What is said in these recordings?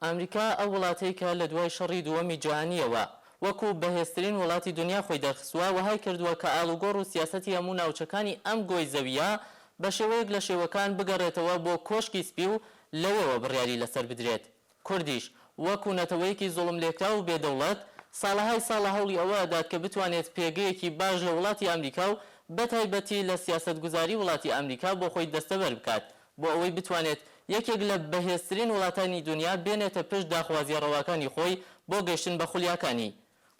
ئەمریکا ئەو وڵاتەی کە لە دوای شەڕی دووەمی جیهانیەوە وەکو بەهێزترین وڵاتی دنیا خۆی دەرخستووە وهای کردووە کە ئاڵوگۆڕ و سیاسەتی هەموو ناوچەکانی ئەم گۆی زەویە بە شێوەیەک لە شێوەکان بگەڕێتەوە بۆ کۆشکی سپی و لەوێوە بڕیاری لەسەر بدرێت. کوردیش وەکو نەتەوەیەکی زوڵم لێکرا و بێدەوڵەت ساڵەهای ساڵە هەوڵی ئەوە داد کە بتوانێت پێگەیەکی باش لە وڵاتی ئەمریکا و بەتایبەتی لە سیاسەتگوزاری وڵاتی ئەمریکا بۆ خۆی دەستەبەر بکات بۆ ئەوەی بتوانێت یەکێک لە بەهێزترین وڵاتانی دنیا بێنێتە پشت داخوازیە ڕەواکانی خۆی بۆ گەیشتن بە خولیاکانی.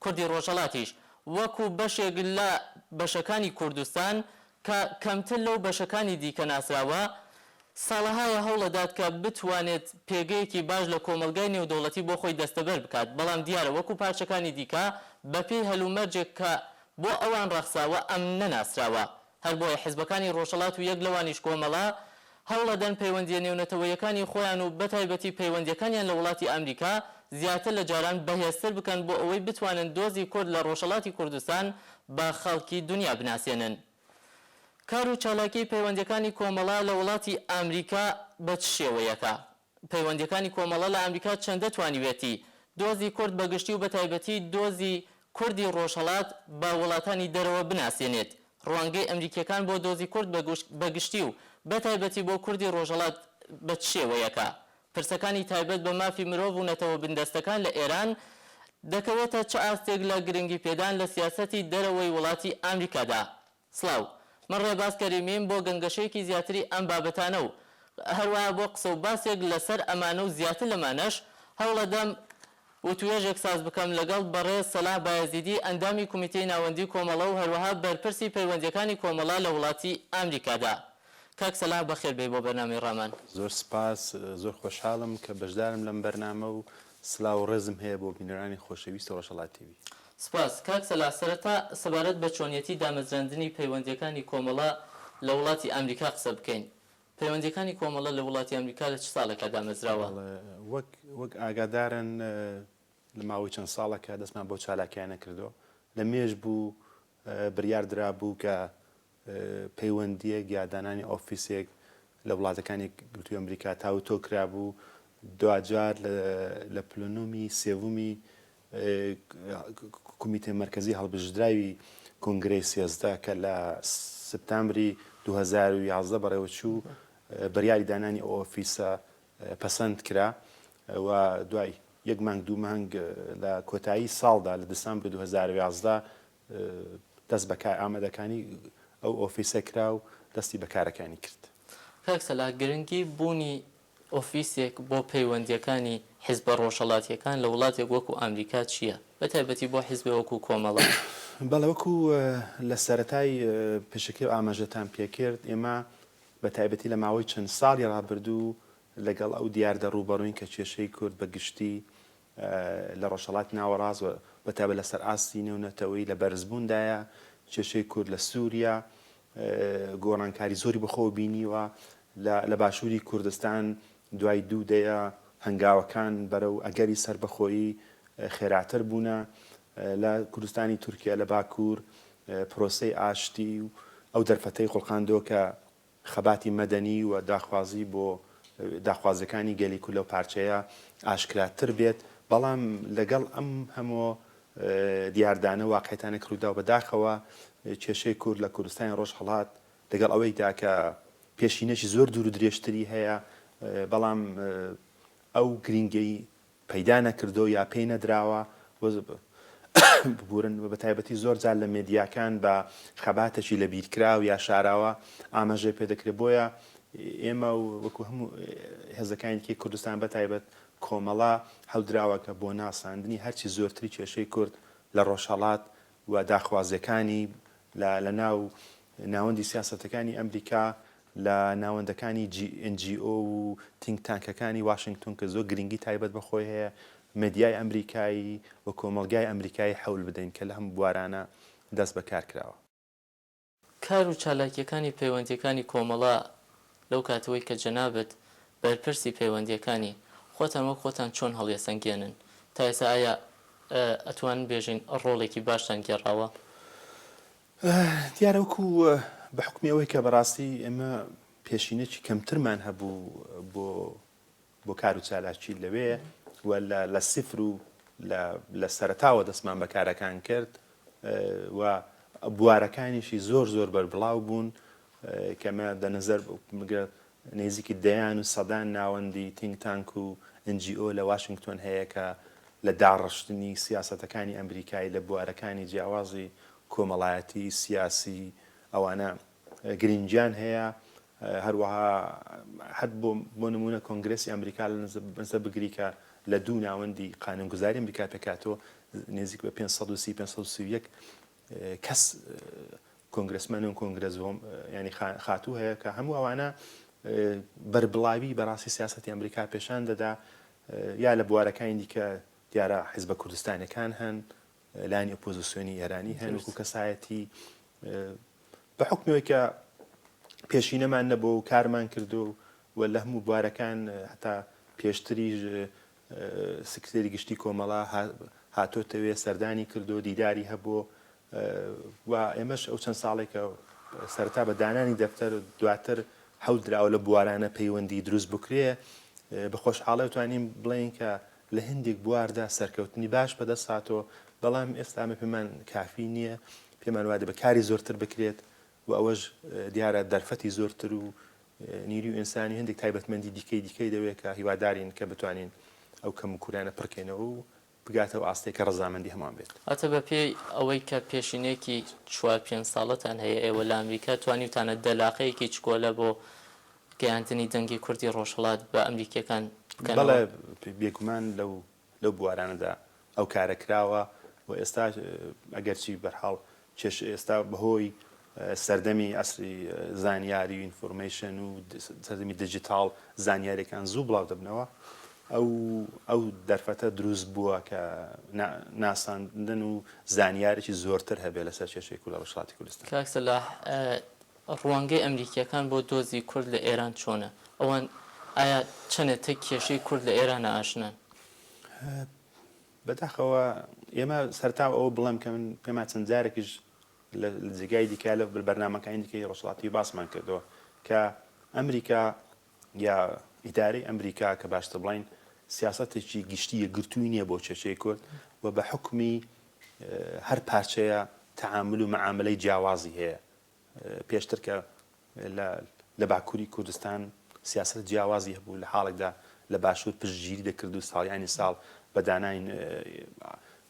کوردی ڕۆژهەڵاتیش وەکو بەشێک لە بەشەکانی کوردستان کە کەمتر لەو بەشەکانی دیکە ناسراوە ساڵەهایە هەوڵەدات کە بتوانێت پێگەیەکی باش لە کۆمەلگای نێودەوڵەتی بۆ خۆی دەستەبەر بکات، بەڵام دیارە وەکو پارچەکانی دیکە بەپێی هەلومەرجێک کە بۆ ئەوان ڕەخساوە ئەم نەناسراوە. هەر بۆیە حیزبەکانی ڕۆژهەڵات و یەک لەوانیش کۆمەڵە هەوڵەدەن پەیوەندیە نێونەتەوەیەکانی خۆیان و بەتایبەتی پەیوەندیەکانیان لە وڵاتی ئەمریکا زیاتر لە جاران بەهێزتر بکەن بۆ ئەوەی بتوانن دۆزی کورد لە ڕۆژهەڵاتی کوردستان بە خەڵکی دنیا بناسێنن. کار و چالاکی پەیوەندیەکانی کۆمەڵە لە وڵاتی ئەمریکا بە چ شێوەیەکە؟ پەیوەندیەکانی کۆمەڵە لە ئەمریکا چەندە توانیوێتی دۆزی کورد بەگشتی و بەتایبەتی دۆزی کوردی ڕۆژهەڵات بە وڵاتانی دەرەوە بناسێنێت؟ ڕوانگەی ئەمریکیەکان بۆ دۆزی کورد بەگشتی و بەتایبەتی بۆ کوردی ڕۆژهەڵات بە چ شێوەیەکە؟ پرسەکانی تایبەت بە مافی مرۆڤ و نەتەوە بندەستەکان لە ئێران دەکەوێتە چ ئاستێک لە گرنگی پێدان لە سیاسەتی دەرەوەی وڵاتی ئەمریکادا. سڵاو، من ڕێباز کەریمیم بۆ گەنگەشەیەکی زیاتری ئەم بابەتانە و هەروەها بۆ قسە و باسێک لەسەر ئەمانە و زیاتر لەمانەش هەوڵەدەم وتوێژێک ساز بکەم لەگەڵ بەڕێز سەلاح بایەزیدی ئەندامی کومیتەی ناوەندی کۆمەڵە و هەروەها بەرپرسی پەیوەندیەکانی کۆمەڵە لە وڵاتی ئەمریکادا. کاک سەلاح بەخێر بێ بۆ بەرنامەی ڕامان. زۆر سپاس، زۆر خۆشحاڵم کە بەشدارم لەم بەرنامە و سلااو و ڕێزم هەیە بۆ بینەرانی خۆشەویستە ڕۆژهەڵات تیڤی. سپاس. کاک سەلاح، سەرەتا سەبارەت بە چۆنیەتی دامەزراندنی پەیوەندیەکانی کۆمەڵە لە وڵاتی ئەمریکا قسە بکەین. پەیوەندیەکانی کۆمەڵە لە وڵاتی ئەمریکا لە چ ساڵێکە دامەزراوە؟ وەک ئاگادارن لە ماوەی چەند ساڵێکە دەستمان بۆ چالاکیانە کردو. لە مێژ بوو بڕیار درا بوو کە پەیوەندیەک یا دانانی ئۆفیسێک لە وڵاتەکانی گرتووی ئەمریکا تاوتۆ کرابوو دوجار لە پلەنۆمی سێومی کومیتە مەرکەزی هەڵبژدراوی کۆنگرەی 13 کە لە سپتامبری 2011 بەڕێوەچوو بڕیاری دانانی ئەو ئۆفیسە پەسەند کرا و دوای یەک مانگ دوو مانگ لە کۆتایی ساڵدا لە دەسامبر 2011 دەست بەکار ئامادەکانی ئەو ئۆفیسە کرا و دەستی بەکارەکانی کرد. کاک سەلاح، گرنگی بوونی ئۆفیسێک بۆ پەیوەندیەکانی حیزبە ڕۆژهەڵاتیەکان لە وڵاتێک وەکو ئەمریکا چییە؟ بەتایبەتی بۆ حیزبێ وەکو کۆمەڵە. بەڵێ وەکو لە سەرەتای پێشەکەی و ئاماژەتان پێکرد، ئێمە بەتایبەتی لە ماوەی چەند ساڵی ڕابردوو لەگەڵ ئەو دیاردە ڕوبەڕووین کە کێشەی کورد بەگشتی لە ڕۆژهەڵات ناوەڕاست و بەتایبەت لەسەر ئاستی نێونەتەوەی لە بەرزبووندایە، کێشەی کورد لە سووریا گۆڕانکاری زۆری بەخۆ بینیوە لە باشووری کوردستان دوای دوو دەیە هەنگاوەکان بەرەو ئەگەری سربەخۆیی خێراتر بوونە لە کوردستانی تورکیا لە باکوور پرۆسەی ئاشتی و ئەو دەرفەتەی قوڵقاندۆ کە خەباتی مەدەنی و داخوازی بۆ داخوازەکانی گەلی کورد لەو پارچەیە ئاشکراتر بێت. بەڵام لەگەڵ ئەم هەموو دیاردانە واقعیتانە کڕوودا و بەداخەوە کێشەی کورد لە کوردستانی ڕۆژهەڵات لەگەڵ ئەوەیدا کە پێشینەشی زۆر دوور و درێژتری هەیە، بەڵام ئەو گرنگەی پەیدا نەکردو یا پێی نەدراوە ببورن بەتایبەتی زۆر جار لە مێدیاکان بە خەباتێکی لە بیرکرا و یا شاراوە ئاماژەی پێدەکرێت. بۆیە ئێمە وەکو هەموو هێزەکانێکی کوردستان بەتایبەت کۆمەڵە هەڵدراوە کە بۆ ناساندنی هەرچی زۆرتری کێشەی کورد لە ڕۆژهەڵات و داخوازیەکانی لە ناوەندی سیاسەتەکانی ئەمریکا لە ناوەندەکانی NGO و تینک تانکەکانی واشنگتن کە زۆر گرنگی تایبەت بەخۆی هەیە، مێدیای ئەمریکایی و کۆمەلگای ئەمریکایی حەول بدەین کە لە هەم بوارانە دەست بەکار کراوە. کار و چالاکیەکانی پەیوەندیەکانی کۆمەڵە لەو کاتەوەی کە جەنابەت بەرپرسی پەیوەندیەکانی خۆتان وەک خۆتان چۆن هەڵیەسەنگێنن تا ئێستا ئایا ئەتوان بێژین ڕۆڵێکی باشتان گێڕاوە؟ دیارە وەکو بە حکمی ئەوەی کە بەڕاستی ئێمە پێشینێکی کەمترمان هەبوو بۆ کار و چالاکی لەوێ لە سفر و لە سەرتاوە دەستمان بەکارەکان کرد و بوارەکانیشی زۆر زۆر بەربڵاو بوون کەمە دەنەزەر نێزیکی دەیان و سەدان ناوەندی تینگ تانک و NGO لە واشنگتۆن هەیە کە لە داڕشتنی سیاسەتەکانی ئەمریکای لە بوارەکانی جیاوازی کۆمەڵایەتی سیاسی ئەوانە گرنگیان هەیە هەروەها حد بۆ نمونە کۆنگرسی ئەمریکا لە بگری کە لە دوو ناوەندی قانونگوزاری ئەمریکا پێکاتەوە نێزیک بە 531 کەس کۆنگرسمەن و کۆنگرس ینی خاتوو هەیە کە هەموو ئەوانە بەربڵاوی بەڕاستی سیاسەتی ئەمریکا پێشان دەدا یا لە بوارەکانی دیکە دیارە حیزبە کوردستانەکان هەن لانی ئۆپۆزیسیۆنی ئێرانی هەن وەکو کەسایەتی بە حکمەوەی کە پێشینەمان نەبوو و کارمان کردو و لە هەموو بوارەکان هەتا پێشتریش سکرتێری گشتی کۆمەڵا هاتۆتەوێ سەردانی کردو دیداری هەبوو و ئێمەش ئەو چەند ساڵێکە سەرتا بە دانانی دەفتەر دواتر هەولدراوە لە بوارانە پەیوەندی دروست بکرێ بە خۆشحاڵی توانین بڵێن کە لە هەندێک بواردا سەرکەوتنی باش بەدەست هاتۆ بەڵام ئێستامە پێمان کافی نییە پێمان وادە بە کاری زۆرتر بکرێت و ئەوەش دیارە دەرفەتی زۆرتر و نیروی ئینسانی هەندێک تایبەتمەندی دیکەی دەوێت کە هیوادارین کە بتوانین ئەو کەم و کورانە پڕکەینەوە و بگاتەوە ئاستێک کە ڕەزامەندی هەمان بێت. ئەتە بە پێی ئەوەی کە پێشینێکی 4-5 ساڵەتان هەیە ئێوە لە ئەمریکا توانیوتانە دەلاقەیەکی چکۆلە بۆ گەیاندنی دەنگی کوردی ڕۆژهەڵات بە ئەمریکیەکان بەڵێ بێگومان لەو بوارانەدا ئەو کارە کراوە و ئێستا ئەگەرچی بەرحاڵ چێش ئێستا بەهۆی سەردەمی ئەسری زانیاری و ئینفۆرمێشن و سەردەمی دیجیتاڵ زانیاریەکان زوو بڵاو دەبنەوە ئەو دەرفەتە دروست بووە کە ناساندن و زانیارێکی زۆرتر هەبێت لەسەر کێشەی کورد لە ڕۆژهەڵاتی کوردستان. کاک سەلاح ڕوانگەی ئەمریکیەکان بۆ دۆزی کورد لە ئێران چۆنە؟ ئەوان ئایا چەنێتە کێشەی کورد لە ئێرانە ئاشنان؟ بەداخەوە ئێمە سەرتا ئەوە بڵێم کە من پێما چەند جارێکیش لە جێگای دیکە لە بەرنامەکانی دیکەی ڕۆژهەڵاتی باسمان کردەوە کە ئەمریکا یا ئیدارەی ئەمریکا کە باشتر بڵین سیاسەتێکی گشتیە گرتووی نییە بۆ کێشەی کورد و بە حکمی هەر پارچەیە تەعامل و مەعاملەی جیاوازی هەیە پێشتر کە لە باکووری کوردستان سیاست جیاوازی هەبوو لە حاڵێکدا لە باشوور پشتگیری دەکرد و ساڵیانی ساڵ بە داناین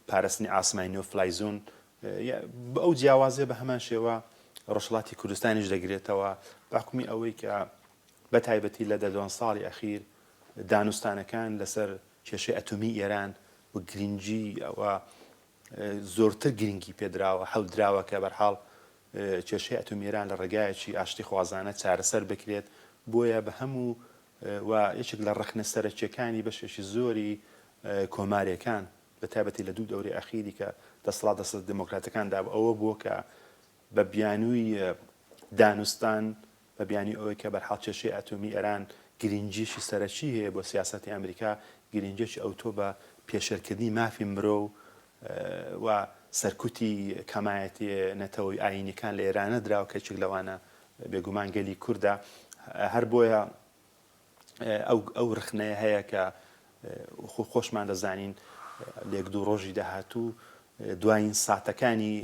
پاراستنی ئاسمانی و فلایزۆن ئەو جیاوازیە بە هەمان شێوە ڕۆژهەڵاتی کوردستانیش دەگرێتەوە بە حکمی ئەوەی کە بە تایبەتی لە 12 ساڵی ئەخیر دانوستانەکان لەسەر کێشەی ئەتۆمی ئێران و گرنگی ئەوە زۆرتر گرنگی پێدراوە هەڵدراوە کە بەرحاڵ کێشەی ئەتۆمی ئێران لە ڕێگایەکی ئاشتی خوازانە چارەسەر بکرێت بۆیە بە هەموو و یەکێک لە ڕەخنە سەرەکیەکانی بەشێکی زۆری کۆماریەکان بە تایبەتی لە دوو دەورەی ئەخیری کە دەسەڵات دەسەڵات دموکراتەکاندا ئەوە بووە کە بە بیانووی دانوستان بە بیانی ئەوەی کە بەرحاڵ کێشەی ئەتۆمی ئێران گرنگیشی سەرەکی هەیە بۆ سیاسەتی ئەمریکا گرنگێکی ئەوتۆ بە پێشێرکردنی مافی مرۆ و سەرکوتی کەمایەتی نەتەوەی ئاینیەکان لە ئێرانە دراوە کە چێک لەوانە بێگومان گەلی کووردە هەر بۆیە ئەو ڕخنەیە هەیە کە خۆشمان دەزانین لێک دوو ڕۆژی داهاتوو دوایین ساتەکانی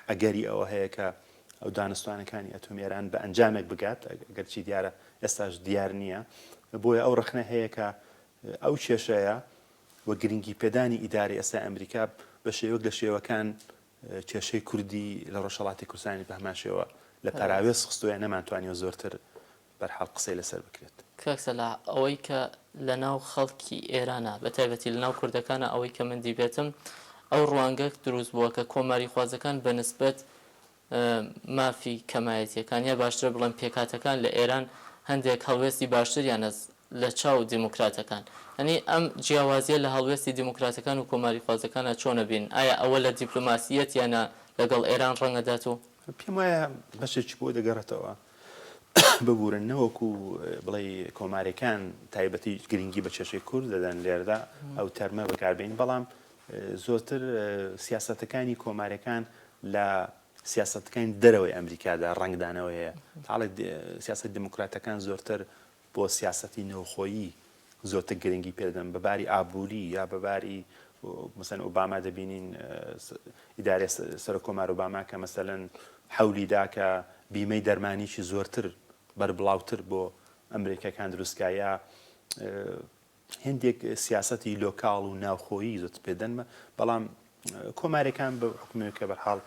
ئەگەری ئەوە هەیە کە ئەو دانوستانەکانی ئەتۆمی ئێران بە ئەنجامێک بگات ئەگەرچی دیارە ئێستاش دیار نییە بۆیە ئەو ڕخنە هەیە کە ئەو کێشەیە و گرنگی پێدانی ئیداری ئێستا ئەمریکا بە شێوەک لە شێوەکان کێشەی کوردی لە ڕۆژهەڵاتی کوردستانی بە هەمان شێوە لە پەراوێز خستووە نەمانتوانیوە زۆرتر بەرحاڵ قسەی لەسەر بکرێت. کاک سەلاح ئەوەی کە لە ناو خەڵکی ئێرانە بە تایبەتی لە ناو کوردەکانە ئەوەی کە من دیبێتم ئەو ڕوانگە دروست بووە کە کۆماری خوازەکان بە نسبەت مافی کەمایەتیەکان یا باشترە بڵێن پێکاتەکان لە ئێران هەندێک هەڵوێستی باشتریانە لە چاو دیموکراتەکان هەنی ئەم جیاوازیە لە هەڵوێستی دیموکراتەکان و کۆماری خوازەکانە چۆنە بین ئایا ئەوە لە دیپلۆماسیەت یانە لەگەڵ ئێران ڕەنگەدات و پێم وایە بەشێکی بۆ دەگەڕێتەوە ببورن نەوەکو بڵێ کۆمارەکان تایبەتی گرنگی بە کێشەی کورد دەدەن لێرەدا ئەو تەرمە بەکاربێن بەڵام زۆرتر سیاسەتەکانی کۆمارەکان لە سیاسەتەکانی دەرەوەی ئەمریکادا ڕەنگدانەوە هەیە تاڵێک سیاست دموکراتەکان زۆرتر بۆ سیاسەتی نەوخۆیی زۆرتر گرنگی پێدەن بەباری ئابووری یا بەباری مثلا ئۆباما دەبینین ئیدارە سەرۆکۆمار ئۆباما کە مەسەلەن حەولیدا کە بیمەی دەرمانیشی زۆرتر بەربڵاوتر بۆ ئەمریکەکان دروستکایە هەندێک سیاسەتی لۆکاڵ و ناوخۆیی زۆت پێدەنمە بەڵام کۆمارەکان بە حکومەوە کە بەرحاڵ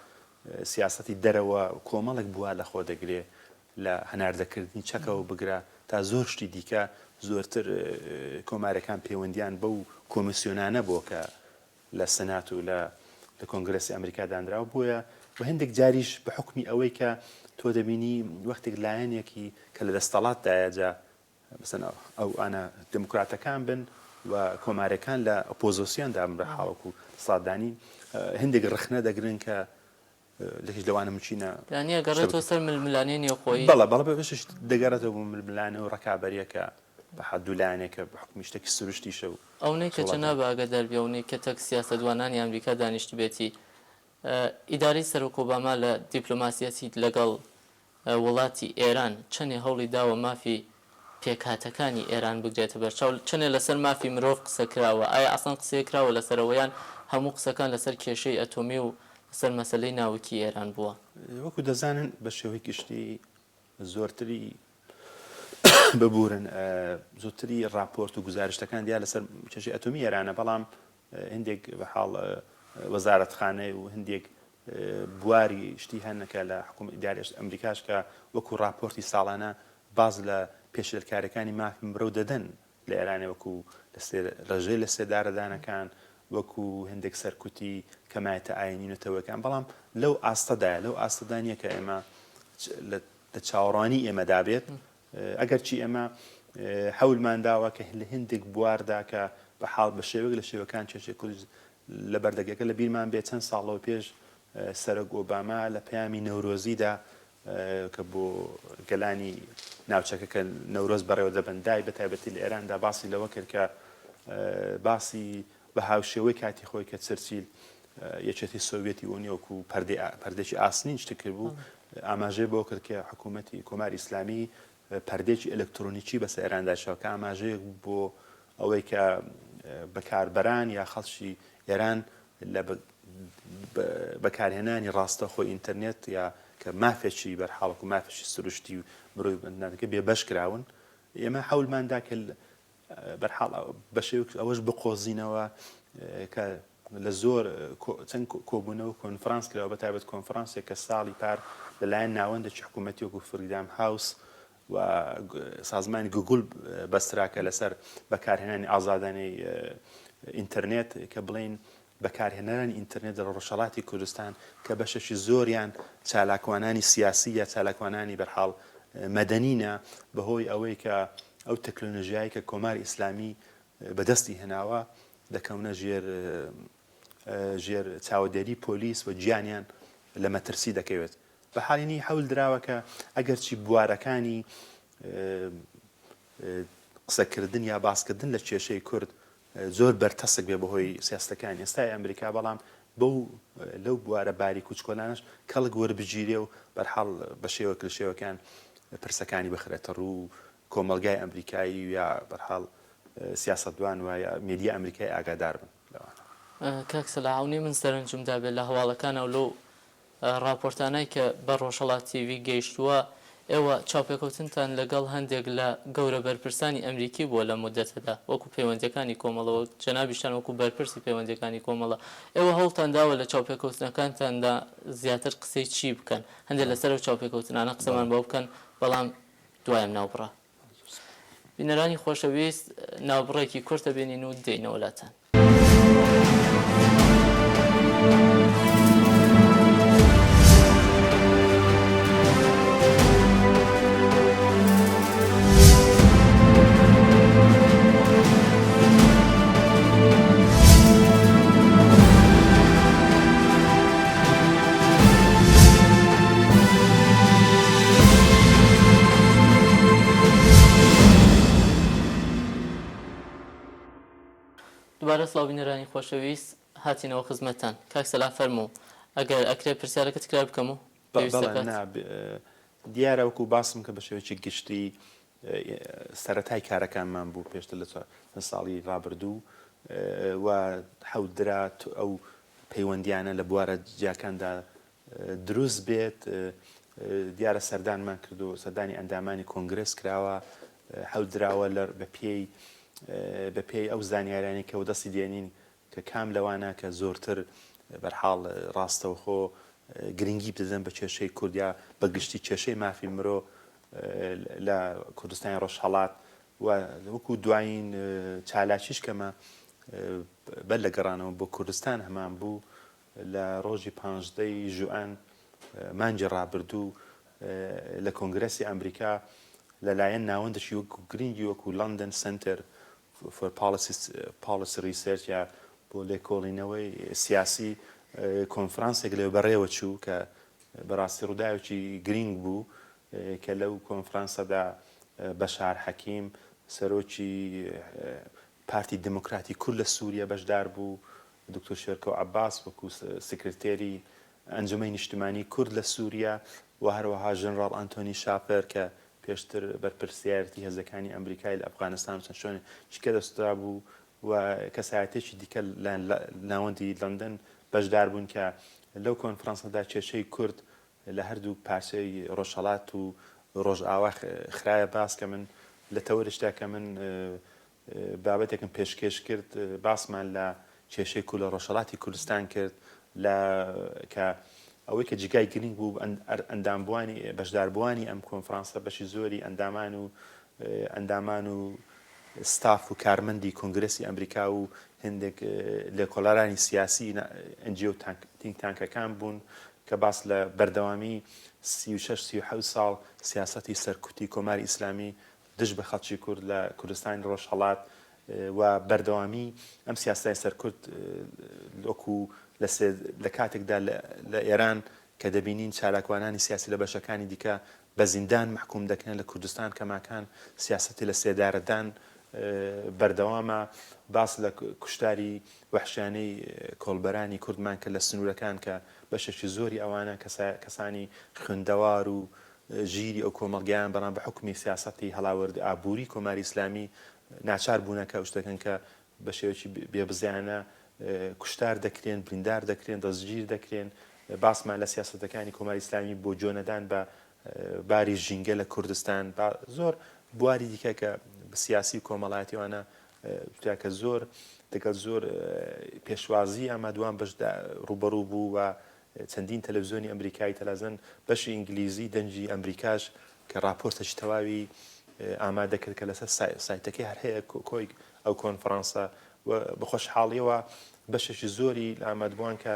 سیاسەتی دەرەوە کۆمەڵێک بووە لە خۆ دەگرێ لە هەناردەکردنی چەکەوە بگرە تا زۆر شتی دیکە زۆرتر کۆمارەکان پەیوەندیان بەو کۆمیسیۆنانە بۆ کە لە سەنات و لە کۆنگرەسی ئەمریکا دانراوە بۆیە و هەندێک جاریش بە حکمی ئەوەی کە تۆ دەبینی وەختێک لایەنێکی کە لە دەستەڵاتدایە جا مثلا ئەو ئانە دموکراتەکان بن و کۆمارەکان لە ئۆپۆزیسیۆندا بە حاڵەکو سادانی هەندێک ڕخنە دەگرن کە لەکیش لەوانە مچینە یانە گەڕێتەوە سەر ململانەی نێوخۆیی بەڵە بەشش دەگەڕێتەوە بۆ ململانە و ڕکابەریەکە بە حەدولایەنێکە بە حکمی شتێکی سروشتیشە و ئەوەی کە چەنە باگەدار بێونەی کە تەک سیاسەتوانانی ئەمریکا دانیشتی بێتی ئیداری سەرۆک ئۆباما لە دیپلۆماسیەتی لەگەڵ وڵاتی ئێران چەندێ هەوڵی داوە مافی پێکهاتەکانی ئێران بگرێتە بەرچاو چەندێ لەسەر مافی مرۆڤ قسە کراوە ئایا ئەسڵ قسەی کراوە لەسەرەوەیان هەموو قسەکان لەسەر کێشەی ئەتۆمی و لەسەر مەسەلەی ناوکی ئێران بووە وەکو دەزانن بە شێوەی گشتی زۆرتری ببورن زۆرتری راپۆرت و گزارشتەکان دیار لەسەر کێشەی ئەتۆمی ئێرانە بەڵام هەندێک بەحاڵ وەزارەتخانەی و هەندێک بواری شتی هەنەکە لە حکومەت ئیداریە ئەمریکاش کە وەکو راپۆرتی ساڵانە باز لە پێشێلکارەکانی مافی مرۆڤ دەدەن لە ئێرانێ وەکو ڕێژەی لە سێدارەدانەکان وەکو هەندێک سەرکوتی کەمایەتە ئاینی نوێتەوەکان بەڵام لەو ئاستەدایە لەو ئاستەدانیە کە ئێمە لە چاوەڕوانی ئێمەدا بێت ئەگەر چی ئێمە هەولمان داوە کە لە هەندێک بواردا کە بە حاڵ بە شێوەیەک لە شێوەکان کێشەی کوردی لە بەردەگەکە لە بیرمان بێت چەند ساڵەوە پێش سەرۆک ئۆباما لە پەیامی نەورۆزیدا کە بۆ گەلانی ناوچەکە کە نەورۆز بەڕێوە دەبەندای بە تایبەتی لە ئێراندا باسی لەوە کرد کە باسی بە هاوشێوەی کاتی خۆی کە چرچیل یەکێتی سۆڤێتی ئۆنیۆک و پەردێکی ئاسنین شت کرد بوو ئاماژەی بۆ کرد کە حکوومەتی کۆماری ئیسلامی پەردێکی ئەلکترۆنیکی بەسەر ئێراندا کە ئاماژەیەک بۆ ئەوەی کە بەکاربەران یا خەڵکی ئێران لە بەکارهێنانی ڕاستەخۆی ئینتەرنێت یا کە مافێکی بەرحاڵک و مافێکی سروشتی و مرۆڤ بەندانەکە بێ بەش کراون ئێمە حەولماندا کە بەرحاڵ بە شێوەیەک ئەوەش بقۆزینەوە کە لە زۆر چەند کۆبوونەوە کۆنفرانس کراوە بەتایبەت کۆنفرانسێک کە ساڵی پار لەلایەن ناوەندێکی حکوومەتی وەکو فریدام هاوس و سازمانی گوگل بەستراکە لەسەر بەکارهێنانی ئازادانەی ئینتەرنێت کە بڵین بەکارهێنەرانی ئینتەرنێت لە ڕۆژهەڵاتی کوردستان کە بەشەشی زۆریان چالاکوانانی سیاسی یا چالاکوانانی بەرحاڵ مەدەنینە بەهۆی ئەوەی کە ئەو تەکنۆلۆژیایی کە کۆماری ئیسلامی بەدەستی هێناوە دەکەونە ژێر چاودێری پۆلیس و گیانیان لە مەترسی دەکەوێت بە حالینی هەول دراوە کە ئەگەرچی بوارەکانی قسەکردن یا باسکردن لە کێشەی کورد زۆر بەرتەسک بێ بەهۆی سیاستەکانی ئێستای ئەمریکا بەڵام لەو بوارە باری کوچکۆلانش کەڵک وەربگیرێ و بەرحاڵ بە شێوەک لە شێوەکان پرسەکانی بخرێتە ڕوو کۆمەلگای ئەمریکایی یا بەرحاڵ سیاسەتوان وایە میدیا ئەمریکای ئاگادار بن لەوانە کاک سەلاحاونی من سەرنجمدا بێت لە هەواڵەکانە و لەو راپۆرتانەی کە بە ڕۆژهەڵات تیڤی گەیشتووە ئێوە چاوپێکەوتنتان لەگەڵ هەندێک لە گەورە بەرپرسانی ئەمریکی بووە لە مودەتەدا وەکو پەیوەندیەکانی کۆمەڵەوە جەنابیشتان وەکو بەرپرسی پەیوەندیەکانی کۆمەڵە ئێوە هەوڵتان داوە لە چاوپێکەوتنەکانتاندا زیاتر قسەی چی بکەن هەندێک لەسەر و چاوپێکەوتنانە قسەمان بۆ بکەن بەڵام دوایم ناوبڕە بینەرانی خۆشەویست ناوبڕێکی کورتە بینین و دێینەوەلاتان دوبارە سڵاوبینەرانی خۆشەویست هاتینەوە خزمەتتان کاک سەلا فەرموو ئەگەر ئەکرێ پرسیارەکەت تکرار بکەم و دیارە وەکو باسم کە بە شێوەیەکی گشتی سەرەتای کارەکانمان بوو پێشتر لە ساڵی ڕابردوو و حەودرات ئەو پەیوەندیانە لە بوارە جیاکاندا دروست بێت دیارە سەردانمان کردو سەردانی ئەندامانی کۆنگرس کراوە حەودراوە بە پێی ئەو زانیارانی کە و دەستی دێنین کە کام لەوانە کە زۆرتر بەرحاڵ ڕاستەوخۆ گرنگی بدەن بە کێشەی کوردیا بەگشتی کێشەی مافی مرۆ لە کوردستانی ڕۆژهەڵات و وەکو دوایین چالاکیش کەمە بەر لە گەڕانەوە بۆ کوردستان هەمان بوو لە ڕۆژی 15 ژوئان مانگی ڕابردوو لە کۆنگرەسی ئەمریکا لەلایەن ناوەندشی وەکو گرنگی وەکو لندن سنتەر فۆر پالیسی ریسێرچ یا بۆ لێکۆڵینەوەی سیاسی کۆنفرانسێک لێ بەڕێوە چوو کە بەڕاستی ڕووداوێکی گرنگ بوو کە لەو کۆنفرانسەدا بەشار حەکیم سەرۆکی پارتی دموکراتی کورد لە سووریا بەشدار بوو دکتۆر شێرکۆ عەباس وەکو سکرتێری ئەنجومەی نیشتیمانی کورد لە سووریا و هەروەها ژنرال ئەنتۆنی شاپەر کە پێشتر بەرپرسیارەتی هێزەکانی ئەمریکای لە ئەفغانستان چەند شوێنێ چکە دەستا بوو و کەسایەتێکی دیکە ناوەندی لەندەن بەشدار بوون کە لەو کۆنفرانسەدا کێشەی کورد لە هەردوو پارچەی ڕۆژهەڵات و ڕۆژئاوا خرایە باس کە من لە تەوەرشتا کە من بابەتێکم پێشکەش کرد باسمان لە کێشەی کورد لە ڕۆژهەڵاتی کوردستان کرد کە ئەوەی کە جگای گرنگ بوو ئەندامبوانی بەشداربووانی ئەم کۆنفرانسە بەشی زۆری ئەندامان و ستاف و کارمەندی کۆنگرەسی ئەمریکا و هەندێک لێکۆڵەرانی سیاسی ئەنجیۆ تینکتانکەکان بوون کە باس لە بەردەوامی 36-37 ساڵ سیاسەتی سەرکوتی کۆماری ئیسلامی دژ بە خەڵکی کورد لە کوردستانی ڕۆژهەڵات و بەردەوامی ئەم سیاسای سەرکورد وەکو لە کاتێکدا لە ئێران کە دەبینین چالاکوانانی سیاسی لە بەشەکانی دیکە بە زیندان محکوم دەکەن لە کوردستان کەماکان سیاسەتی لە سێدارەدان بەردەوامە باس لە کوشتاری وەحشیانەی کۆڵبەرانی کوردمان کە لە سنوورەکان کە بەشێکی زۆری ئەوانە کەسانی خوێندەوار و ژیری ئەو کۆمەڵگەیان بەڵام بە حکمی سیاسەتی هەڵاوەردی ئابووری کۆماری ئیسلامی ناچار بوونەکە شتەکەن کە بە شێوەیەکی بێبزیانە کوشتار دەکرێن بریندار دەکرێن دەستگیر دەکرێن باسمان لە سیاسەتەکانی کۆماری ئیسلامی بۆ جۆنەدان بە باری ژینگە لە کوردستان زۆر بواری دیکە کە سیاسی کۆمەڵایەتیوانە کە زۆر دەگەڵ زۆر پێشوازی ئەمە دوان بەشدا ڕوبەڕوو بوو و چەندین تەلەڤیزیۆنی ئەمریکایی تەلەڤیزیۆن بەشی ئینگلیزی دەنجی ئەمریکاش کە راپۆرتێکی تەواوی ئامادە کرد کە لەسەر سایتەکەی هەر هەیە کۆی ئەو کۆنفرانسە بە خۆشحاڵیەوە بەشێکی زۆری لە ئامادەبووان کە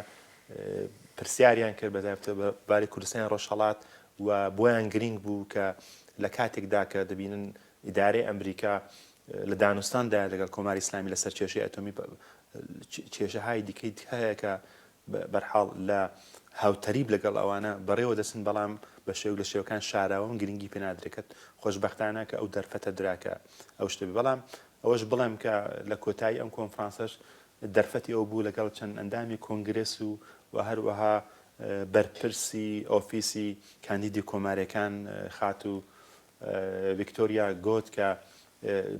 پرسیاریان کرد بەباری کوردستانی ڕۆژهەڵات و بۆیان گرنگ بوو کە لە کاتێکدا کە دەبینن ئیدارەی ئەمریکا لە دانوستاندا لەگەڵ کۆماری ئیسلامی لەسەر کێشەی ئەتۆمی کێشەهای دیکەی هەیە کە بەرحاڵ لە هاوتەریب لەگەڵ ئەوانە بەڕێوە دەچن بەڵام بە شێو لە شێوەکان شاراوە گرنگی پێنادرێت خۆشبەختانە کە ئەو دەرفەتە دراکە ئەو شتە بەڵام ئەوەش بڵێم کە لە کۆتایی ئەم کۆنفرانسەش دەرفەتی ئەو بوو لەگەڵ چەند ئەندامی کۆنگرس و هەروەها بەرپرسی ئۆفیسی کاندیدی کۆمارەکان خات و ڤیکتۆریا گۆت کە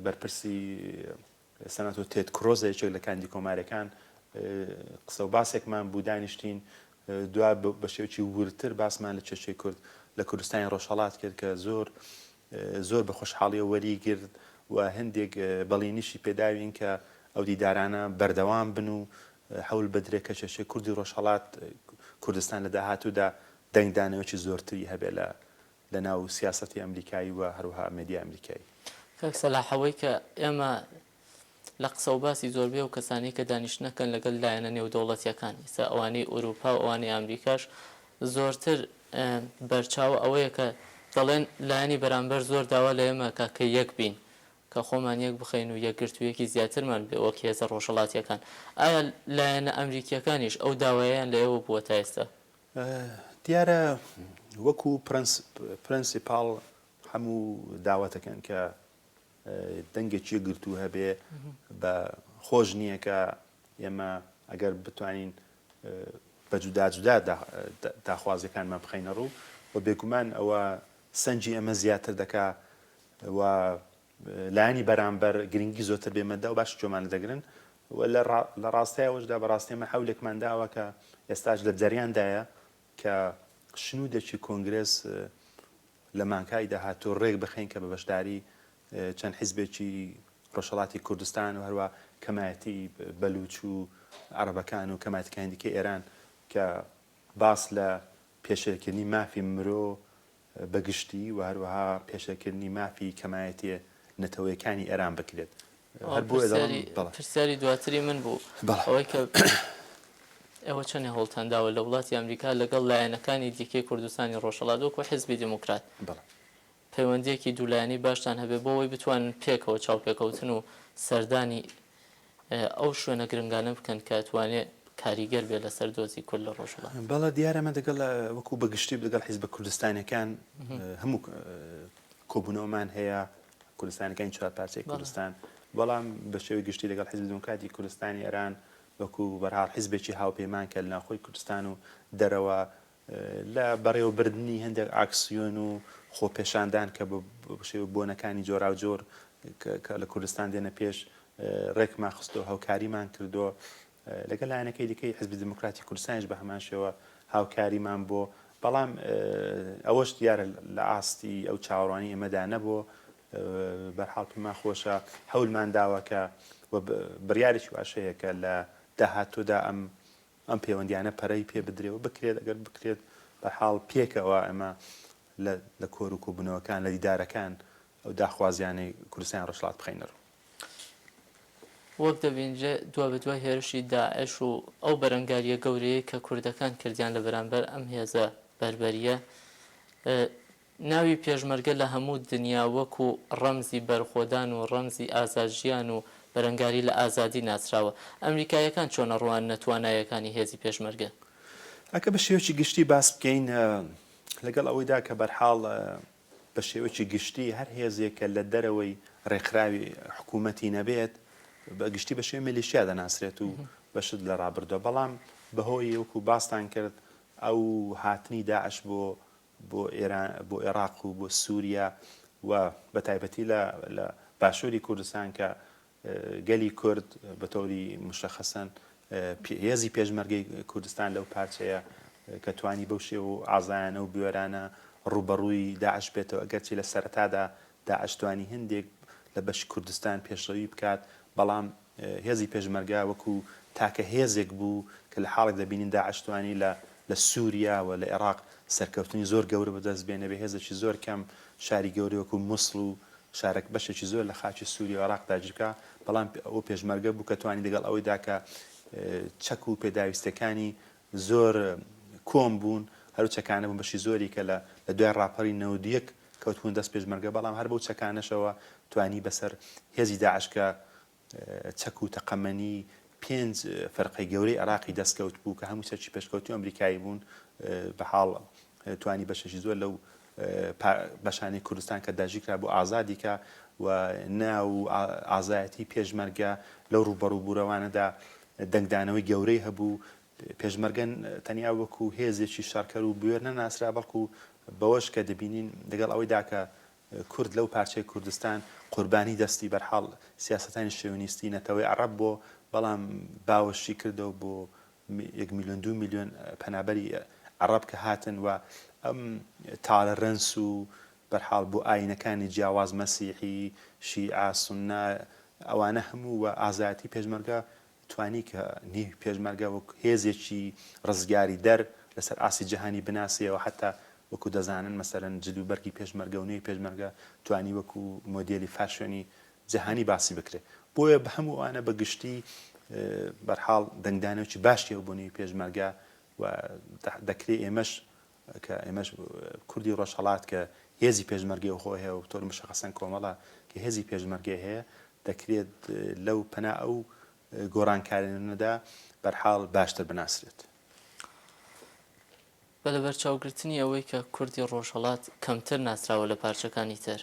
بەرپرسی سەنات و تێد کرۆزێکێک لە کاندی کۆمارەکان قسە و باسێکمان بوو دانیشتین دوای بە شێوکی ورتر باسمان لە کێشەی کورد لە کوردستانی ڕۆژهەڵات کرد کە زۆر بە خۆشحاڵیەوە وەریگرت و هەندێک بەڵێنیشی پێداوین کە ئەو دیدارانە بەردەوام بن و هەول بدرێت کە کێشەی کوردی ڕۆژهەڵات کوردستان لە داهاتوودا دەنگدانەوەکی زۆرتری هەبێ لە ناو سیاسەتی ئەمریکایی و هەروەها مێدیا ئەمریکایی. کاک سەلاحەوەی کە ئێمە لە قسە و باسی زۆربێ و کەسانی کە دانیشتنەکەن لەگەڵ لایەنە نێودەوڵەتیەکانی سا ئەوانەی ئوروپا و ئەوانەی ئەمریکاش زۆرتر بەرچاو ئەوەیە کە دەڵێن لایەنی بەرامبەر زۆر داوا لە ئێمە کە یەک بین کە خۆمان یەک بخەین و یەکگرتوویەکی زیاترمان بێ وەک هێزە ڕۆژهەڵاتیەکان. ئایا لایەنە ئەمریکیەکانیش ئەو داوایان لە ئێوە بووە تا ئێستا؟ دیارە وەکو پرەنسیپاڵ هەموو داوەتەکەن کە دەنگێکی گرتوو هەبێ بە خۆش نییە کە ئێمە ئەگەر بتوانین بە جودا داخوازیەکانمان بخەینە ڕوو و بێگومان ئەوە سەنجی ئەمە زیاتر دەکا و لایانی بەرامبەر گرنگی زۆرتر بێمەدا و باش جۆمان دەگرن و لە ڕاستیەوەشدا بەڕاستیمە حولێکمان داوە کە ئێستاش لە جەریاندایە کە شنودێکی کۆنگرس لە مانکای داهاتوو ڕێک بخەین کە بە بەشداری چەند حیزبێکی ڕۆژهەڵاتی کوردستان و هەروە کەمایەتی بەلوچ و عەرەبەکان و کەمایەتەکانی دیکەی ئێران کە باس لە پێشێلکردنی مافی مرۆ بەگشتی و هەروەها پێشەکردنی مافی کەمایەتی نەتەوەیەکانی ئێران بکرێت. پرسیاری دواتری من بوو ئەوەی کە ئێوە چەند هەوڵتانداوە لە وڵاتی ئەمریکا لەگەڵ لایەنەکانی دیکەی کوردستانی ڕۆژهەڵات وەکو حیزبی دموکرات پەیوەندیەکی دوولایەنی باشتان هەبێ بۆ ئەوەی بتوانن پێکەوە چاوپێکەوتن و سەردانی ئەو شوێنە گرنگانە بکەن کە توانێت کاریگەر بێ لەسەر دۆزی کورد لە ڕۆژهەڵات. بەڵێ دیارەمە دەگەڵ وەکو بەگشتی لەگەڵ حیزبە کوردستانەکان هەموو کۆبوونەوەمان هەیە کوردستانەکانی چوار پارچەی کوردستان بەڵام بە شێوەی گشتی لەگەڵ حیزبی دموکراتی کوردستانی ئێران وەکو بەرهاڵ حیزبێکی هاوپەیمان کە لە ناوخۆی کوردستان و دەرەوە لە بەڕێوەبردننی هەندێک ئاکسیۆن و خۆپێشاندان کە بە شێوە بۆنەکانی جۆرا و جۆر کە لە کوردستان دێنە پێش ڕێکمان خستەوە هاوکاریمان کردووە لەگەڵ لایەنەکەی دیکەی حیزبی دموکراتی کوردستانیش بە هەمان شێوە هاوکاریمان بۆ بەڵام ئەوەش دیارە لە ئاستی ئەو چاوەڕوانی ئێمەدا نەبووە بەرحاڵ پێمان خۆشە هەوڵمان داوە کە بڕیارێکی واشەیە کە لە داهاتوودا ئەم پەیوەندیانە پەرەی پێ بدرێەوە بکرێت ئەگەر بکرێت بەرحاڵ پێکەوە ئەمە لە کۆر و کۆبوونەوەکان لە دیدارەکان ئەو داخوازیانەی کوردستان ڕۆژهەڵات بخەینەوە. وەک دەبینجێ دوا بە دوای هێرشی داعش و ئەو بەرەنگاریە گەورەیە کە کوردەکان کردیان لە بەرامبەر ئەم هێزە بەربەریە ناوی پێشمەرگە لە هەموو دنیا وەکو ڕەمزی بەرخۆدان و ڕەمزی ئازادژیان و بەرەنگاری لە ئازادی ناسراوە. ئەمریکایەکان چۆنە ڕوان نەتوانایەکانی هێزی پێشمەرگە ئەکە بە شێوەیەکی گشتی باس بکەین لەگەڵ ئەوەیدا کە بەرحاڵ بە شێوەیەکی گشتی هەر هێزێکە لە دەرەوەی ڕێکخراوی حکوومەتی نەبێت بە گشتی بە شێوەی میلیشیا دەناسرێت و بەشت لە ڕابردووە بەڵام بەهۆی وەکو باستان کرد ئەو هاتنی داعش بۆ عێراق و بۆ سووریا و بە تایبەتی لە باشووری کوردستان کە گەلی کورد بە تۆری مشەخەسەن هێزی پێشمەرگەی کوردستان لەو پارچەیە کە توانی بەو شێوە و ئازایانە و بوێرانە ڕوبەڕووی داعش بێتەوە ئەگەرچی لە سەرەتادا داعش توانی هەندێک لە بەشی کوردستان پێشڕەوی بکات بەڵام هێزی پێشمەرگا وەکو تاکە هێزێک بوو کە لە حاڵێک دەبینین داعش توانی لە سووریا و لە عێراق سەرکەوتنی زۆر گەورە بەدەست بێنە بێ هێزێکی زۆر کەم شاری گەورەی وەکو مووسڵ و شارێک بەشێکی زۆر لە خاکی سووری و عێراق داگیرکە بەڵام ئەوە پێشمەرگە بوو کە توانی لەگەڵ ئەوەیدا کە چەک و پێداویستەکانی زۆر کۆم بوون هەرو چەکانە بوون بەشی زۆری کە لە دوای ڕاپەڕی 91 کەوتبوون دەست پێشمەرگە بەڵام هەر بەو چەکانەشەوە توانی بەسەر هێزی داعش کە چەک و تەقەمەنی 5 فەرقەی گەورەی عێراقی دەستکەوت بوو کە هەموو چەکی پێشکەوتی ئەمریکایی بوون بەحاڵ توانی بەشێکی زۆر لەو بەشانی کوردستان کە داژیکرا بۆ ئازادی کە و ناو ئازایەتی پێشمەرگە لەو ڕوبەڕوو بوورەوانەدا دەنگدانەوەی گەورەی هەبوو پێشمەرگەن تەنیا وەکو هێزێکی شارکەر و بوێر نەناسرا بەڵکو بەوەش کە دەبینین لەگەڵ ئەوەیدا کە کورد لەو پارچەی کوردستان قوربانی دەستی بەرحاڵ سیاسەتانی شێوەنیستی نەتەوەی عەرەب بۆ بەڵام باوەشی کردەوە بۆ 1 میلیۆن 2 میلیۆن پەنابەری عەرەب کە هاتن و ئەم تاڵەرەنس و بەرحاڵ بۆ ئاینەکانی جیاواز مەسیحی شیعە سوننا ئەوانە هەموو و ئازایەتی پێشمەرگە توانی کە نیو پێشمەرگە وەک هێزێکی ڕزگاری دەر لەسەر ئاسی جەهانی بناسیەوە حتا وەکو دەزانن مەسەرەن جلوبەرگی پێشمەرگە و نوێی پێشمەرگە توانی وەکو مۆدێلی فاشۆنی جەهانی باسی بکرێت بۆیە بە هەموو ئەوانە بەگشتی بەرحاڵ دەنگدانەوەکی باشیەوە بۆ نوێی پێشمەرگە و دەکرێت ئێمەش کوردی ڕۆژهەڵات کە هێزی پێشمەرگی خۆ هەیە و تۆر مشەخەسەن کۆمەڵە کە هێزی پێشمەرگی هەیە دەکرێت لەو پەنا ئەو گۆڕانکارێنەدا بەرحاڵ باشتر بناسرێت. بە لەبەر چاوگرتنی ئەوەی کە کوردی ڕۆژهەڵات کەمتر ناسراوە لە پارچەکانی تر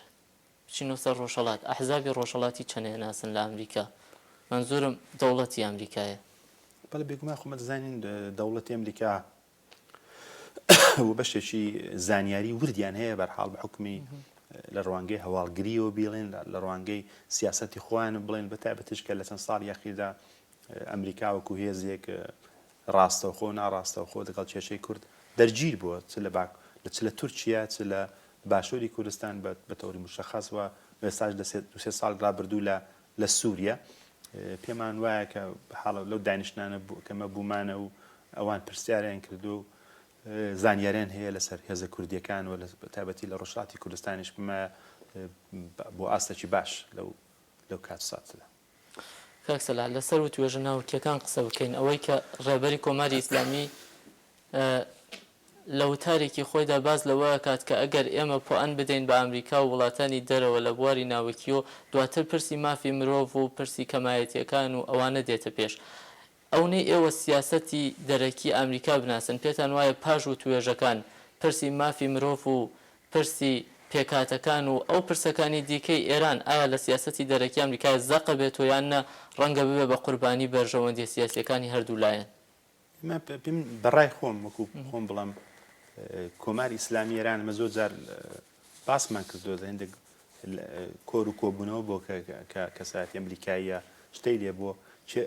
بچینەوە سەر ڕۆژهەڵات ئەحزابی ڕۆژهەڵاتی چەندێ ناسن لە ئەمریکا منزورم دەوڵەتی ئەمریکایە بەڵێ بێگومان خۆمە دەزانین دەوڵەتی ئەمریکا و بەشێکی زانیاری وردیان هەیە بەرحاڵ بە حکمی لە ڕوانگەی هەواڵگریەوە بڵێن لە ڕوانگەی سیاسەتی خۆیان بڵێن بەتایبەتیش کە لە چەند ساڵی یەخیدا ئەمریکا وەکو هێزێک ڕاستەوخۆ و ناڕاستەوخۆ لەگەڵ کێشەی کورد دەرگیر بووە چ لە تورکیا چ لە باشووری کوردستان بە تەوری مشەخەصەوە ئێستاش لە سێ ساڵ ڕابردوو لە سووریا پێمان وایە کە حاڵە لەو دانیشتانە کەمە بوومانە و ئەوان پرسیاریان کردو زانیاریان هەیە لەسەر هێزە کوردیەکان و تایبەتی لە ڕۆژهەڵاتی کوردستانیش بمە بۆ ئاستێکی باش لەو کات ساتدا. کاک سەلاح لەسەر و توێژە ناوکیەکان قسە بکەین ئەوەی کە ڕێبەری کۆماری ئیسلامی لە وتارێکی خۆیدا باز لەوە کات کە ئەگەر ئێمە پۆئەن بدەین بە ئەمریکا و وڵاتانی دەرەوە لە بواری ناوەکیەوە دواتر پرسی مافی مرۆڤ و پرسی کەمایەتیەکان و ئەوانە دێتە پێش. ئەوەی ئێوە سیاسەتی دەرەکی ئەمریکا بناسن پێتان وایە پاش و توێژەکان پرسی مافی مرۆڤ و پرسی پێکاتەکان و ئەو پرسەکانی دیکەی ئێران ئایا لە سیاسەتی دەرەکی ئەمریکا زەقە بێت و یانە ڕەنگە ببێ بە قوربانی بەرژەوەندی سیاسیەکانی هەردوو لایەن. بەڕای خۆم وەکو خۆم بڵم کۆماری ئیسلامی ئێران مە زۆر جار باسمان کردووە هەندێک کۆر و کۆبوونەوە بۆ کەساتی ئەمریکاییە شتەی لێ بۆ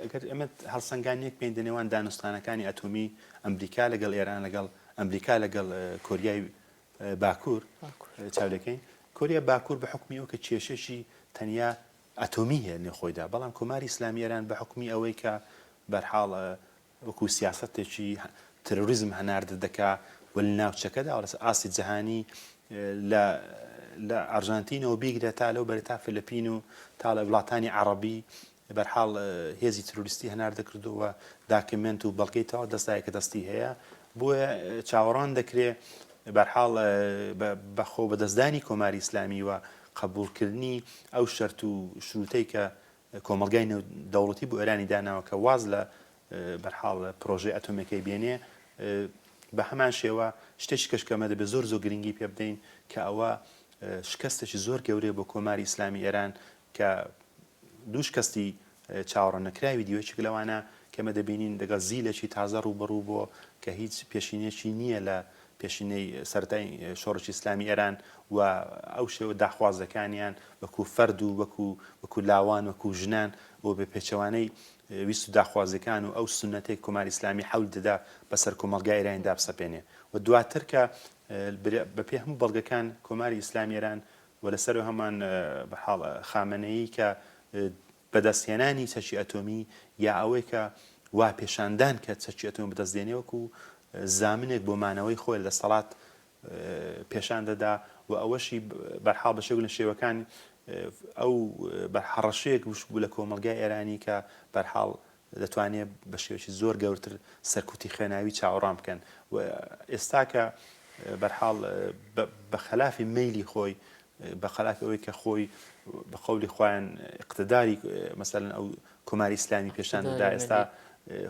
ئەگەر ئەمە هەڵسەنگانیەک پێین دەنێوان دانوستانەکانی ئەتۆمی ئەمریکا لەگەڵ ئێران لەگەڵ ئەمریکا لەگەڵ کۆریای باکوور چاودەکەین کۆریا باکوور بە حکمی ئەو کە کێشەشی تەنیا ئەتۆمی هەیە نێخۆیدا بەڵام کۆماری ئیسلامی ئێران بە حکمی ئەوەی کە بەرحاڵ وەکو سیاسەتێکی تەرۆریزم هەناردە دەکا و لە ناوچەکەدا لەسەر ئاسی جەهانی لە ئەرژانتینەوە بیگرێت تا لەو بەرە تا فیلپین و تا لە وڵاتانی عەرەبی بەرحاڵ هێزی تروریستی هەناردە کردووە داکمنت و بەڵگەیتەوە دەستایەکە دەستی هەیە بۆیە چاوەڕان دەکرێت بەرحاڵ بەخۆ بەدەستدانی کۆماری ئیسلامی و قبولکردنی ئەو شەرت و شروتەی کە کۆمەڵگای دەوڵەتی بۆ ئێرانی داناوە کە واز لە بەرحاڵ پرۆژەی ئەتۆمەکەی بێنێ بە هەمان شێوە شتێکی کەشکەمە دەبێت زۆر گرنگی پێ بدەین کە ئەوە شکستێکی زۆر گەورەیە بۆ کۆماری ئیسلامی ئێران کە دوو شکستی چاوەڕە نەکراوی دیوەیەکی لەوانە کەمە دەبینین دەگەڵ زیلێکی تازە ڕوبەڕوو بۆ کە هیچ پێشینێکی نییە لە پێشینەی سەرەتای شۆڕشی ئیسلامی ئێران و ئەو شێوە داخوازەکانیان وەکو فەرد و وەکو لاوان وەکو ژنان بۆ بە پێچەوانەی ویست و داخوازەکان و ئەو سنەتەی کۆماری ئیسلامی حەول دەدا بەسەر کۆمەڵگای ئێرانیدا بسەپێنێ و دواتر کە بەپێ هەموو بەڵگەکان کۆماری ئیسلامی ئێران و لەسەر هەمان بەحاڵ خامنەیی کە بەدەستهێنانی چەکی ئەتۆمی یا ئەوەی کە وا پێشاندان کە چەکی ئەتۆمی بەدەستدێنێ وەکو زامنێک بۆ مانەوەی خۆی لە سەڵات پێشان دەدا و ئەوەشی بەرحاڵ بە شێوە لە شێوەکان ئەو بەرحەڕەشەیەک وش بوو لە کۆمەڵگای ئێرانی کە بەرحاڵ دەتوانێت بە شێوەی زۆر گەورتر سەرکوتی خوێناوی چاوەڕام بکەن و ئێستا کە بەرحاڵ بە خەلافی مەیلی خۆی بە خەلاف ئەوەی کە خۆی بە قەولی خۆیان اقتداری مەسەلەن ئەو کۆماری ئیسلامی پێشان دەدا ئێستا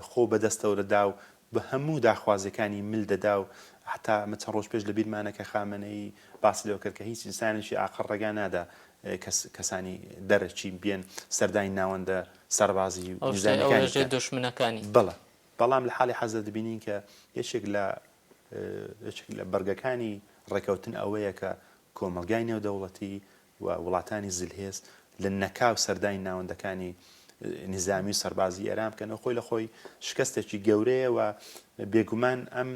خۆ بەدەستەوەدا و بە هەموو داخوازەکانی مل دەدا و حتا چەند ڕۆژ پێش لە بیرمانە کە خامنەی باسی لەوە کرد کە هیچ ئینسانێکی ئاخر ڕێگا نادا کەسانی دەرەچی بێن سەردانی ناوەندە سەربازی و نظامیەکانی دژمنەکانی بەڵام لە حاڵی حەزە دەبینین کە یەکێک لە بەرگەکانی ڕێکەوتن ئەوەیە کە کۆمەڵگای نێودەوڵەتی و وڵاتانی زلهێز لە نەکاو سەردانی ناوەندەکانی نظامی و سەربازی ئێران بکەنەوە خۆی لە خۆی شکستێکی گەورەیە و بێگومان ئەم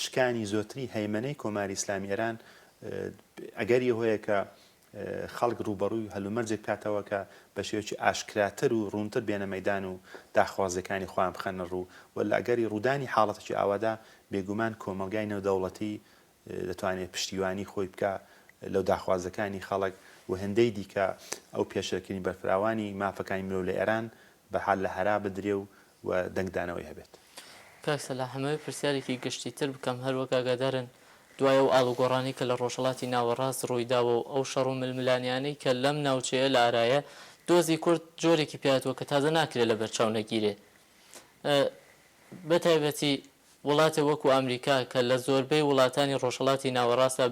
شکانی زۆتری هەیمەنەی کۆماری ئیسلامی ئێران ئەگەری هۆیە کە خەڵک ڕوبەڕووی هەلومەرجێک کاتەوە کە بە شێوەیەکی ئاشکراتر و ڕوونتر بێنە مەیدان و داخوازەکانی خۆیان بخەنە ڕوو و لە ئەگەری ڕوودانی حاڵەتێکی ئاوادا بێگومان کۆمەڵگای نێودەوڵەتی دەتوانێت پشتیوانی خۆی بکە لەو داخوازەکانی خەڵک و هەندەی دیکە ئەو پێشەکردنی بەرفراوانی مافەکانی مرۆڤ لە ئێران بەحال لە هەرا بدرێ و دەنگدانەوەی هەبێت. کاک سەلاح هەمووی پرسیارێکی گشتی تر بکەم هەروەک ئاگادارن دوایە و ئاڵوگۆڕانی کە لە ڕۆژهەڵاتی ناوەڕاست ڕوویداوە و ئەو شەڕ و ململانیانەی کە لەم ناوچەیە لە ئارایە دۆزی کورد جۆرێکی پێهاتووە کە تازە ناکرێت لە بەرچاو نەگیرێ بەتایبەتی وڵاتێ وەکو ئەمریکا کە لە زۆربەی وڵاتانی ڕۆژهەڵاتی ناوەڕاستە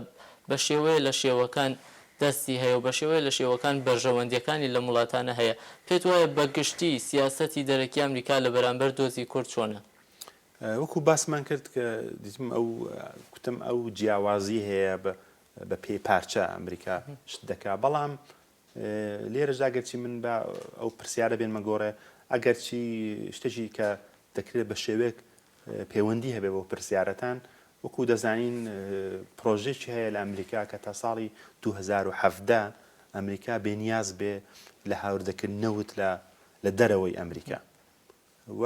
بە شێوەیە لە شێوەکان دەستی هەیە و بە شێوەیە لە شێوەکان بەرژەوەندیەکانی لە وڵاتانە هەیە پێت وایە بەگشتی سیاسەتی دەرەکی ئەمریکا لە بەرامبەر دۆزی کورد چۆنە؟ وەکو باسمان کرد کە دیتم ئەو کوتم ئەو جیاوازی هەیە بە پێی پارچە ئەمریکا شت دەکا بەڵام لێرەش ئەگەرچی من بە ئەو پرسیارە بێنمە گۆڕێ ئەگەرچی شتێکی کە دەکرێت بە شێوەیەک پەیوەندی هەبێ بۆ پرسیارەتان وەکو دەزانین پرۆژێکی هەیە لە ئەمریکا کە تا ساڵی 2017 ئەمریکا بێنیاز بێ لە هاوردەکردن نەوت لە دەرەوەی ئەمریکا و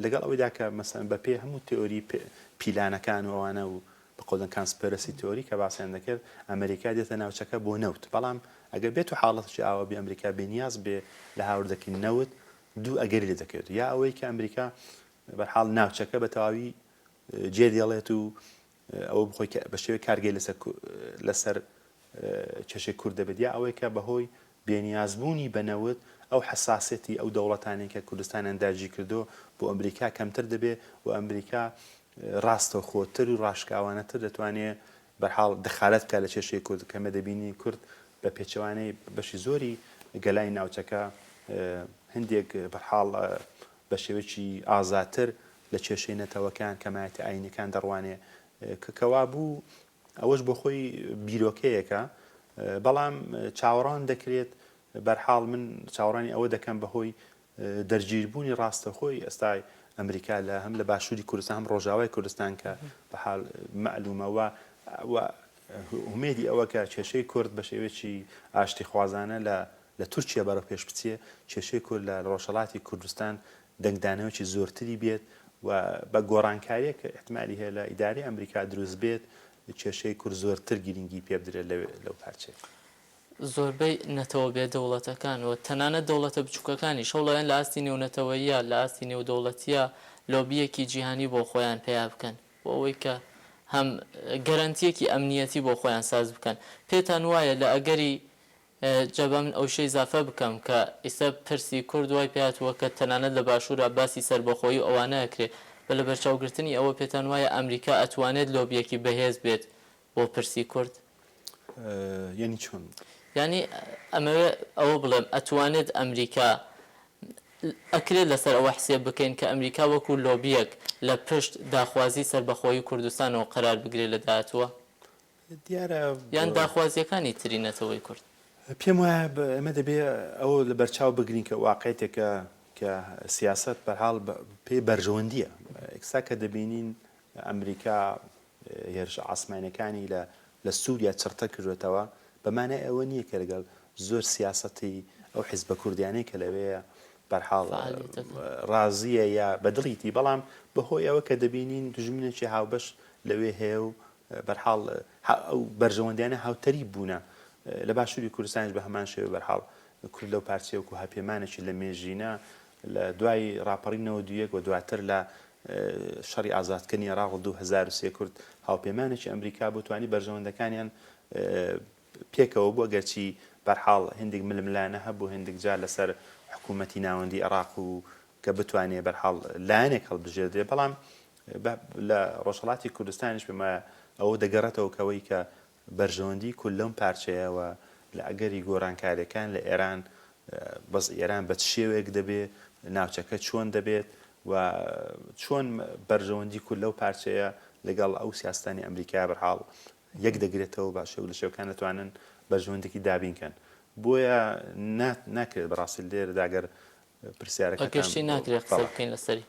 لەگەڵ ئەوەیدا کە مەسەن بە پێ هەموو تئۆری پیلانەکان و ئەوانە و بە قۆڵن کانسپەرسی تئۆری کە باسییان دەکرد ئەمریکا دێتە ناوچەکە بۆ نەوت بەڵام ئەگەر بێت و حاڵەتشی ئاوە بێ ئەمریکا بێنیاز بێ لە هاوردەکردن نەوت دوو ئەگەری لێ دەکرێت یا ئەوەی کە ئەمریکا بەرحاڵ ناوچەکە بە تەواوی جێدێڵێت و ئەوە بخۆی بە شێوەیە کارگەی لەسەر چێشەی کورد دەبێت یا ئەوەی کە بەهۆی بێنیازبوونی بەنەوت ئەو حساسەتی ئەو دەوڵەتانەی کە کوردستان ئەنداژی کردو بۆ ئەمریکا کەمتر دەبێت و ئەمریکا ڕاستەوخۆتر و ڕاشکاوانەتر دەتوانێت بەرحاڵ دەخالەت بکات لە کێشەی کورد کەمە دەبینی کورد بە پێچەوانەی بەشی زۆری گەلای ناوچەکە هەندێک بەرحاڵ بە شێوەیەکی ئازاتر لە کێشەی نەتەوەکان کەمایەتی ئاینەکان دەڕوانێ کەوا بوو ئەوەش بۆ خۆی بیرۆکەیەکە بەڵام چاوەڕان دەکرێت بەرحاڵ من چاوەڕانی ئەوە دەکەم بەهۆی دەرگیربوونی ڕاستەخۆی ئێستای ئەمریکا لە هەم لە باشووری کوردستان هەم ڕۆژاوای کوردستان کە بەحاڵ مەعلومەوە هومێدی ئەوە کە کێشەی کورد بە شێوەیەکی ئاشتی خوازانە لە تورکیا بەرەو پێش بچێ کێشەی کورد لە ڕۆژهەڵاتی کوردستان دەنگدانەوەکی زۆرتری بێت و بە گۆڕانکاریە کە احتمالی هەیە لە ئیداری ئەمریکا دروست بێت کێشەی کورد زۆرتر گرنگی پێ بدرێت لەو پارچێ زۆربەی نەتەوە بێ دەوڵەتەکان و تەنانەت دەوڵەتە بچووکەکانی شەڵیان لە ئاستی نێونەتەوەیە لە ئاستی نێودەوڵەتیە لۆبیەکی جیهانی بۆ خۆیان پێیا بکەن بۆ ئەوەی کە هەم گەرانتیەکی ئەمنیەتی بۆ خۆیان ساز بکەن پێتان وایە لە ئەگەری جەبە من ئەو شەی زافە بکەم کە ئێستا پرسی کورد وای پێهاتووە کە تەنانەت لە باشوورە باسی سەربەخۆیی ئەوانە ئەکرێت بە لە بەرچاوگرتنی ئەوە پێتان وایە ئەمریکا ئەتوانێت لۆبیەکی بەهێز بێت بۆ پرسی کورد یعنی چۆن ینی ئەمەوێ ئەوە بڵێم ئەتوانێت ئەمریکا ئەکرێت لەسەر ئەوە حسێب بکەین کە ئەمریکا وەکو لۆبیەک لە پشت داخوازی سەربەخۆیی کوردستانەوە قەرار بگرێت لە داهاتووە دیارە یان داخوازیەکانی ترینەتەوەی کورد پێم وایە ئەمە دەبێ ئەوە لە بەرچاو بگرین کە واقعیتێکە کە سیاست بەرحاڵ پێی بەرژەوەندیە ئێکسا کە دەبینین ئەمریکا هێرش ئاسمانەکانی لە سووریا چرتە کردوێتەوە بەمانە ئەوە نییە کە لەگەڵ زۆر سیاسەتی ئەو حیزبە کوردیانەی کە لەوەیە بەرحاڵ ڕازیە یا بەدڵیتی بەڵام بەهۆی ئەوە کە دەبینین دژمنێکی هاوبەش لەوێ هەیە و بەرحاڵ ئەو بەرژەوەندیانە هاوتەری بوونە لە باشووری کوردستانیش بە هەمان شێوە بەرحاڵ کورد لەو پارچەیە وەکو هەپێمانێکی لە مێژینە لە دوای ڕاپەڕینەوە دویەک و دواتر لە شەڕی ئازادکردنی عێراق 2003 کورد هاوپەیمانێکی ئەمریکا بۆ توانی بەرژەوەندەکانیان پێکەوە بووە گەرچی بەرحاڵ هەندێک ململانە هەبوو هەندێک جار لەسەر حکوومەتی ناوەندی عێراق و کە بتوانێت بەرحاڵ لایەنێک هەڵبژێردرێ بەڵام لە ڕۆژهەڵاتی کوردستانیش پێمە ئەوە دەگەڕێتەوە کەوەی کە بەرژەوەندی کورد لەم پارچەیەوە لە ئەگەری گۆڕانکاریەکان لە ئێران بەس ئێران بە شێوێک دەبێت ناوچەکە چۆن دەبێت و چۆن بەرژەوەندی کورد لەو پارچەیە لەگەڵ ئەو سیاستانی ئەمریکا بەرحاڵ یەک دەگرێتەوە باشە و لە شێوکان دەتوانن بەرژەوەندێکی دابینکەن بۆیە ناکرێت بەڕاستی لێرەداگەر پرسیارەکەشتی ناکرێت قسە بکەین لەسەری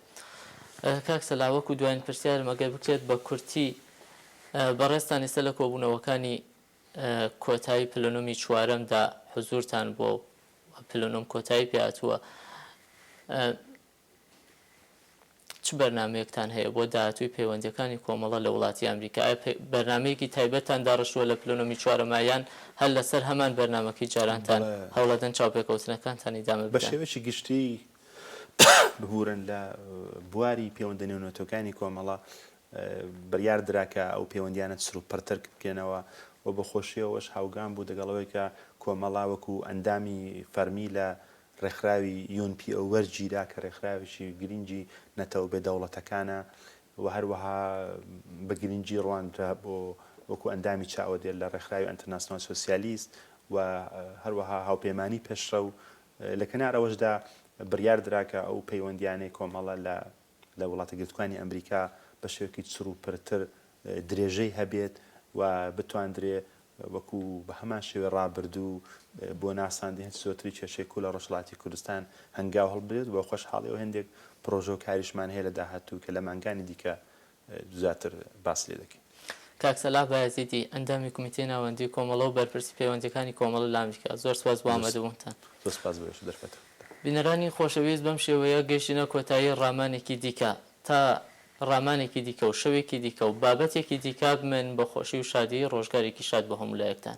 کاک سەلاوەکو دوایین پرسیار مەگەر بکرێت بە کورتی بەڕێستان ئێستا لە کۆبوونەوەکانی کۆتایی پلەنۆمی چوارەمدا حزورتان بۆ پلەنۆم کۆتایی پێهاتووە چ بەرنامەیەکتان هەیە بۆ داهاتووی پەیوەندیەکانی کۆمەڵە لە وڵاتی ئەمریکا بەرنامەیەکی تایبەتان داڕشتووە لە پلەنۆمی چوارەمایان هەر لەسەر هەمان بەرنامەکەی جارانتان هەوڵەدەن چاوپێکەوتنەکانتان ئیدامە بە شێوەیەکی گشتی ببورن لە بواری پەیوەندە نێونەتەوەکانی کۆمەڵە بڕیار دراکە ئەو پەیوەندیانە سروپ پڕتر بکەنەوە و بە خۆشیەوەش هاوگام بوو دەگەڵەوەی کە کۆمەڵا وەکو ئەندامی فەرمی لە ڕێکخراوی UNPO وەرگیرا کە ڕێکخراوێکی گرنگی نەتەوە بێدەوڵەتەکانە و هەروەها بە گرنگی ڕوانرا بۆ وەکو ئەندامی چاوەدێر لە ڕێکخراوی ئینتەرناسیۆنال سۆسیالیست و هەروەها هاوپەیمانی پێشڕە و لە کەنارەوەشدا بڕیار دراکە ئەو پەیوەندیانەی کۆمەڵە لە وڵاتە گرتووەکانی ئەمریکا بە شێوەیەکی چڕ و پرتر درێژەی هەبێت و بتواندرێ وەکو بە هەمان شێوە ڕابردوو بۆ ناساندی هەند سۆتری کێشەی کوو لە ڕۆژهەڵاتی کوردستان هەنگاو هەڵبێت بۆ خۆشحاڵی و هەندێک پرۆژە و کاریشمان هەیە لە داهاتوو کە لە مانگانی دیکە زیاتر باس لێ دەکەین. کاک سەلاح بایەزیدی ئەندامی کومیتەی ناوەندی کۆمەڵە و بەرپرسی پەیوەندیەکانی کۆمەڵە لە ئەمریکا زۆر سوپاس بۆ ئامادەبوونتان. زۆر سوپاس بۆ دەرفەتەوە. بینەرانی خۆشەویست بەم شێوەیە گەیشتینە کۆتایی ڕامانێکی دیکە تا ڕامانێکی دیکە و شەوێکی دیکە و بابەتێکی دیکە بمێن بە خۆشی و شادی ڕۆژگارێکی شاد بە هەموو لایەکتان.